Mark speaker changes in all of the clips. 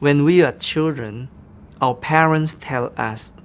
Speaker 1: When we are children, our parents tell us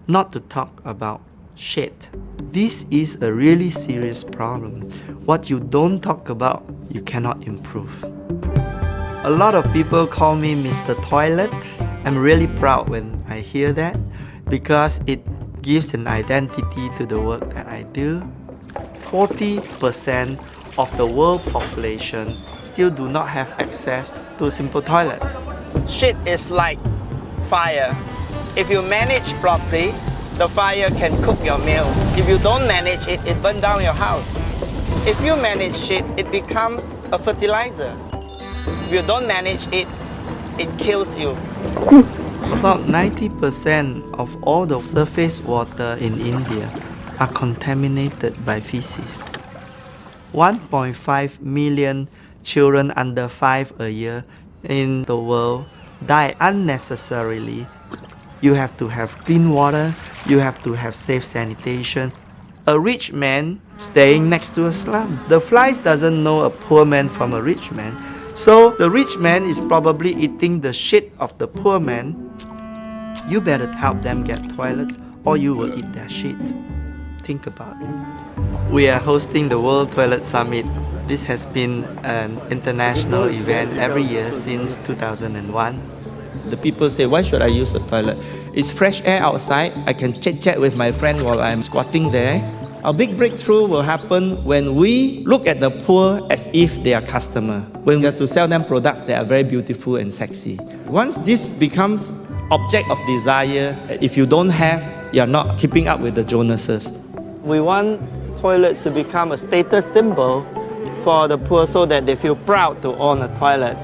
Speaker 1: not to talk about shit. This is a really serious problem. What you don't talk about, you cannot improve. A lot of people call me Mr. Toilet. I'm really proud when I hear that because it gives an identity to the work that I do. 40% of the world population still do not have access to a simple toilet.
Speaker 2: Shit is like fire. If you manage properly, the fire can cook your meal. If you don't manage it, it burns down your house. If you manage shit, it becomes a fertilizer. If you don't manage it, it kills you.
Speaker 1: About 90% of all the surface water in India are contaminated by feces. 1.5 million children under 5 a year in the world die unnecessarily. You have to have clean water, you have to have safe sanitation. A rich man staying next to a slum. The flies doesn't know a poor man from a rich man. So the rich man is probably eating the shit of the poor man. You better help them get toilets or you will eat their shit. Think about it. We are hosting the World Toilet Summit. This has been an international event every year since 2001. The people say, why should I use the toilet? It's fresh air outside. I can chit-chat with my friend while I'm squatting there. Our big breakthrough will happen when we look at the poor as if they are customer. When we have to sell them products that are very beautiful and sexy. Once this becomes object of desire, if you don't have, you're not keeping up with the Jonases. We want toilets to become a status symbol for the poor so that they feel proud to own a toilet.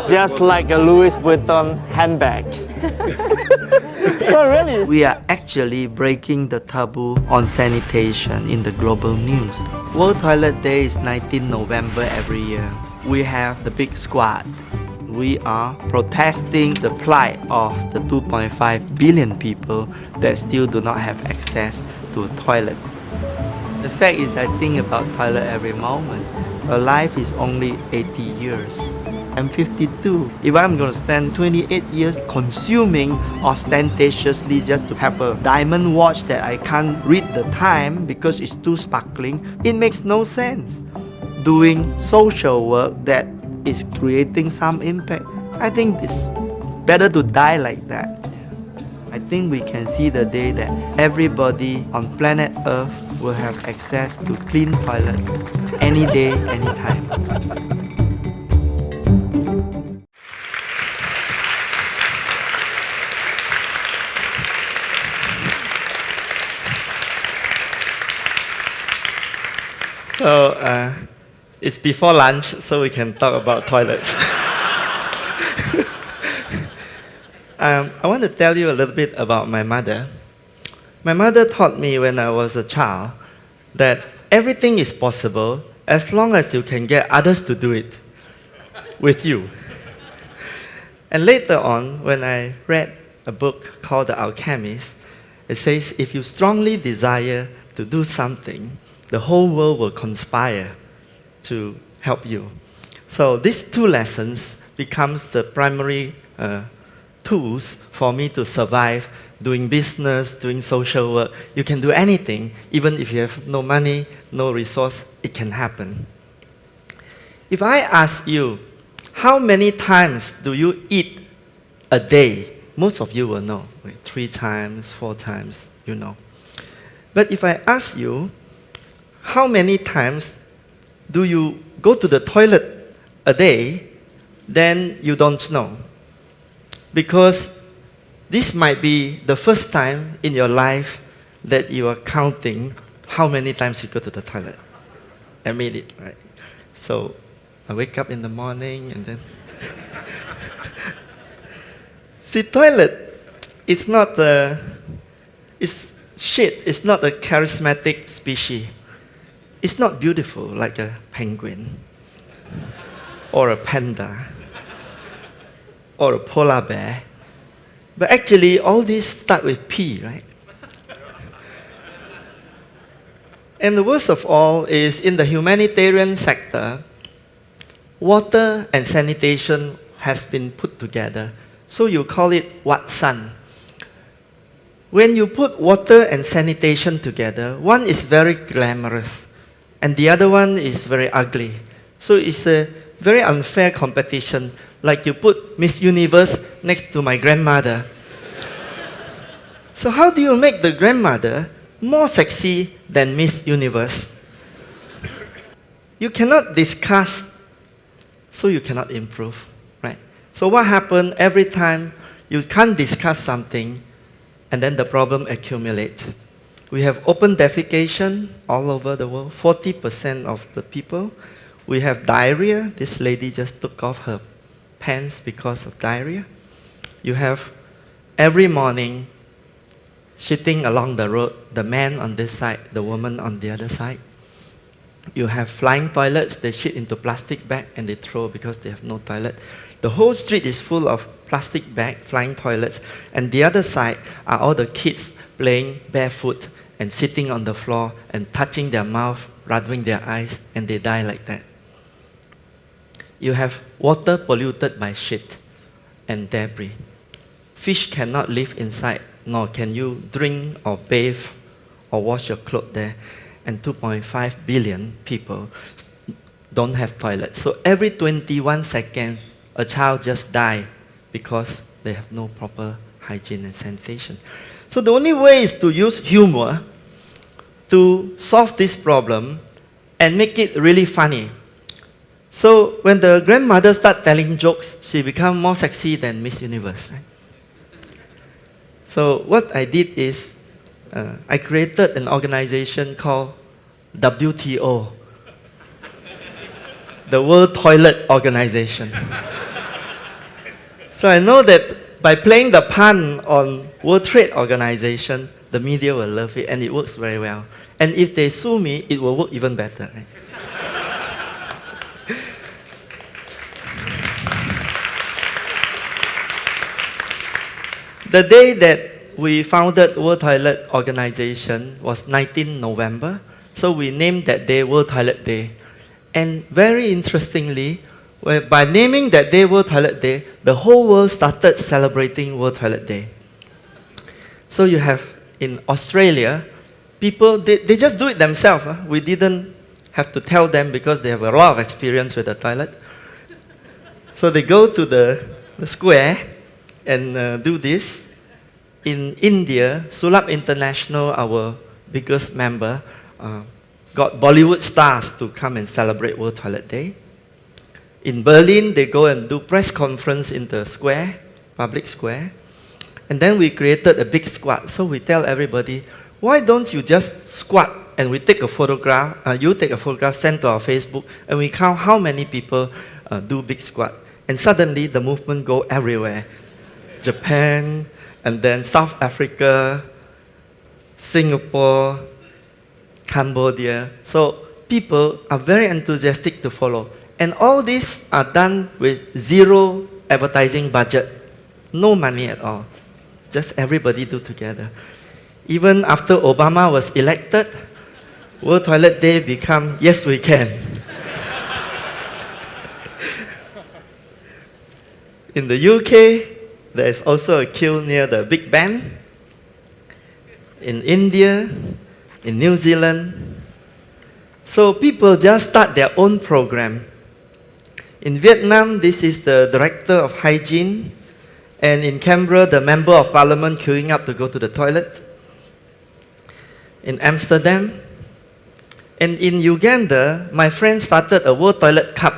Speaker 1: Just like a Louis Vuitton handbag. No, really. We are actually breaking the taboo on sanitation in the global news. World Toilet Day is 19 November every year. We have the big squad. We are protesting the plight of the 2.5 billion people that still do not have access to a toilet. The fact is, I think about toilet every moment. A life is only 80 years. I'm 52. If I'm going to spend 28 years consuming ostentatiously just to have a diamond watch that I can't read the time because it's too sparkling, it makes no sense. Doing social work that is creating some impact, I think it's better to die like that. I think we can see the day that everybody on planet Earth will have access to clean toilets any day, anytime. So it's before lunch, so we can talk about toilets. I want to tell you a little bit about my mother. My mother taught me when I was a child that everything is possible as long as you can get others to do it with you. And later on, when I read a book called The Alchemist, it says if you strongly desire to do something, the whole world will conspire to help you. So these two lessons becomes the primary tools for me to survive doing business, doing social work. You can do anything, even if you have no money, no resource, it can happen. If I ask you, how many times do you eat a day? Most of you will know, like 3 times, 4 times, you know. But if I ask you, how many times do you go to the toilet a day, then you don't know. Because this might be the first time in your life that you are counting how many times you go to the toilet. Admit it, right? So I wake up in the morning and then... See, toilet, it's not it's shit, it's not a charismatic species. It's not beautiful like a penguin, or a panda, or a polar bear. But actually, all these start with P, right? And the worst of all is in the humanitarian sector, water and sanitation has been put together So you call it Watson. When you put water and sanitation together, one is very glamorous and the other one is very ugly. So it's a very unfair competition, like you put Miss Universe next to my grandmother. So how do you make the grandmother more sexy than Miss Universe? You cannot discuss, so you cannot improve, right? So what happened every time you can't discuss something, and then the problem accumulates? We have open defecation all over the world, 40% of the people. We have diarrhea. This lady just took off her pants because of diarrhea. You have every morning shitting along the road, the man on this side, the woman on the other side. You have flying toilets, they shit into plastic bag and they throw because they have no toilet. The whole street is full of plastic bag, flying toilets, and the other side are all the kids playing barefoot and sitting on the floor and touching their mouth, rubbing their eyes, and they die like that. You have water polluted by shit and debris. Fish cannot live inside, nor can you drink or bathe or wash your clothes there. And 2.5 billion people don't have toilets. So every 21 seconds, a child just dies because they have no proper hygiene and sanitation. So the only way is to use humor to solve this problem and make it really funny. So when the grandmother starts telling jokes, she becomes more sexy than Miss Universe. Right? So what I did is I created an organization called WTO, the World Toilet Organization. So I know that by playing the pun on World Trade Organization, the media will love it, and it works very well. And if they sue me, it will work even better. Right? The day that we founded World Toilet Organization was 19 November. So we named that day World Toilet Day. And very interestingly, by naming that day World Toilet Day, the whole world started celebrating World Toilet Day. So you have in Australia, people, they just do it themselves. We didn't have to tell them because they have a lot of experience with the toilet. So they go to the square and do this. In India, Sulab International, our biggest member, got Bollywood stars to come and celebrate World Toilet Day. In Berlin, they go and do press conference in the square, public square. And then we created a big squad. So we tell everybody, why don't you just squat and we take a photograph, you take a photograph, send to our Facebook, and we count how many people do big squat. And suddenly the movement go everywhere. Japan, and then South Africa, Singapore, Cambodia. So people are very enthusiastic to follow. And all these are done with zero advertising budget. No money at all. Just everybody do together. Even after Obama was elected, World Toilet Day become Yes We Can. In the UK, there is also a queue near the Big Ben. In India, in New Zealand. So people just start their own program. In Vietnam, this is the director of hygiene. And in Canberra, the member of parliament queuing up to go to the toilet. In Amsterdam. And in Uganda, my friend started a World Toilet Cup.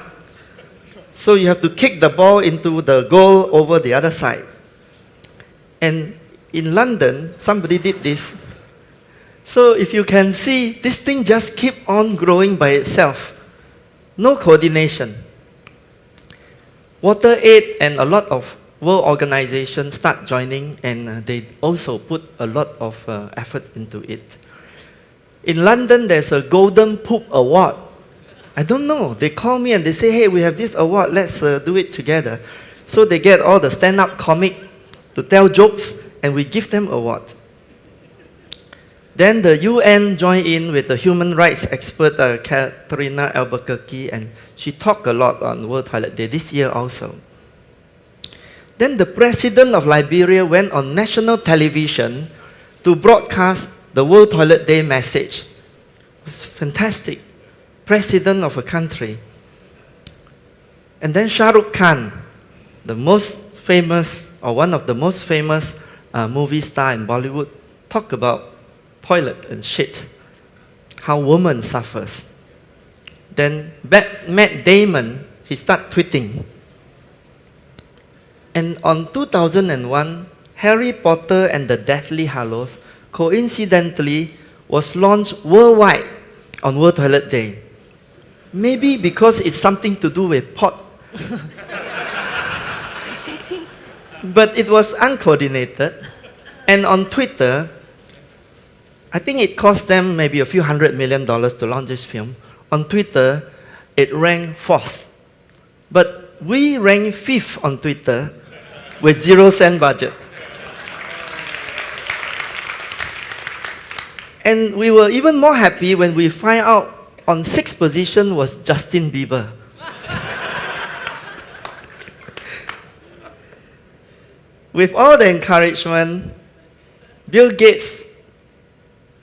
Speaker 1: So you have to kick the ball into the goal over the other side. And in London, somebody did this. So if you can see, this thing just keep on growing by itself. No coordination. WaterAid and a lot of world organizations start joining, and they also put a lot of effort into it. In London, there's a Golden Poop Award. I don't know. They call me and they say, hey, we have this award. Let's do it together. So they get all the stand-up comic to tell jokes, and we give them award. Then the UN joined in with the human rights expert, Katerina Albuquerque, and she talked a lot on World Toilet Day this year also. Then the president of Liberia went on national television to broadcast the World Toilet Day message. It was fantastic. President of a country. And then Shah Rukh Khan, the most famous, or one of the most famous movie star in Bollywood, talk about toilet and shit, how woman suffers. Then Matt Damon, he started tweeting. And on 2001, Harry Potter and the Deathly Hallows coincidentally was launched worldwide on World Toilet Day. Maybe because it's something to do with pot. But it was uncoordinated. And on Twitter, I think it cost them maybe a few $100 million to launch this film. On Twitter, it ranked 4th. But we ranked 5th on Twitter with 0-cent budget. And we were even more happy when we find out on 6th position was Justin Bieber. With all the encouragement, Bill Gates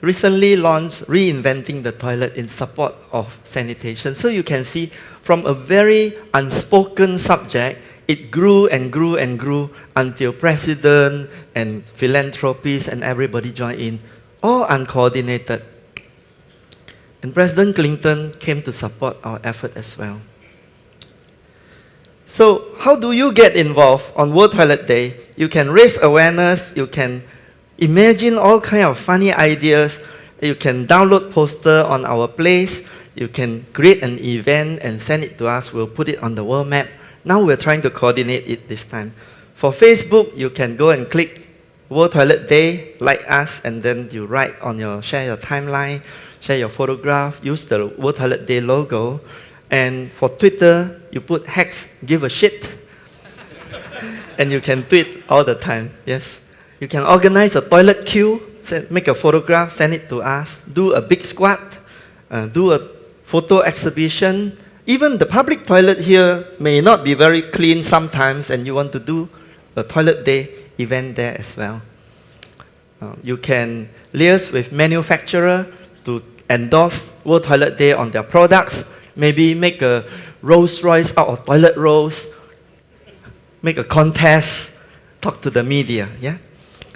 Speaker 1: recently launched Reinventing the Toilet in support of sanitation. So you can see from a very unspoken subject, it grew and grew and grew until president and philanthropists and everybody joined in, all uncoordinated. And President Clinton came to support our effort as well. So how do you get involved on World Toilet Day? You can raise awareness, you can imagine all kinds of funny ideas, you can download poster on our place, you can create an event and send it to us, we'll put it on the world map. Now we're trying to coordinate it this time. For Facebook, you can go and click World Toilet Day, like us, and then you write on share your timeline, share your photograph, use the World Toilet Day logo. And for Twitter, you put #give a shit. And you can tweet all the time, yes. You can organize a toilet queue, make a photograph, send it to us, do a big squat, do a photo exhibition. Even the public toilet here may not be very clean sometimes, and you want to do a toilet day event there as well. You can liaise with manufacturer to endorse World Toilet Day on their products. Maybe make a Rolls Royce out of toilet rolls. Make a contest. Talk to the media, yeah?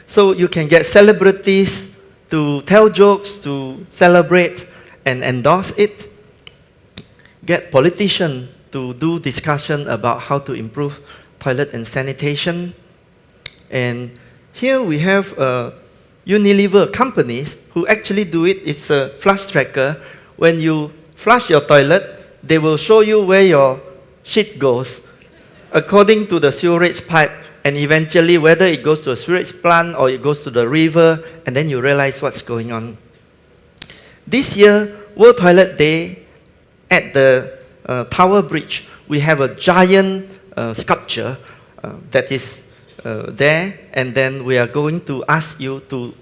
Speaker 1: So you can get celebrities to tell jokes, to celebrate and endorse it. Get politicians to do discussion about how to improve toilet and sanitation. And here we have Unilever companies who actually do it. It's a flush tracker. When you flush your toilet, they will show you where your shit goes according to the sewerage pipe, and eventually whether it goes to a sewage plant or it goes to the river, and then you realize what's going on. This year, World Toilet Day, at the Tower Bridge, we have a giant sculpture that is there, and then we are going to ask you to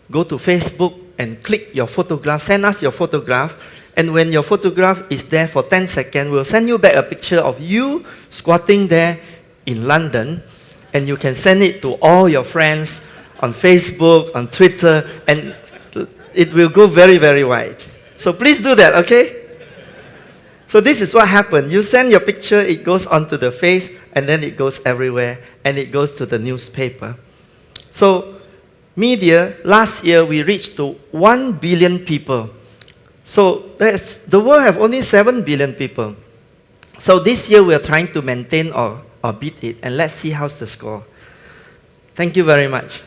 Speaker 1: go to Facebook and click your photograph, send us your photograph, and when your photograph is there for 10 seconds, we'll send you back a picture of you squatting there in London, and you can send it to all your friends on Facebook, on Twitter, and it will go very, very wide. So please do that, okay? So this is what happened. You send your picture, it goes onto the face, and then it goes everywhere, and it goes to the newspaper. So media, last year we reached to 1 billion people. So the world have only 7 billion people. So this year we are trying to maintain or beat it, and let's see how's the score. Thank you very much.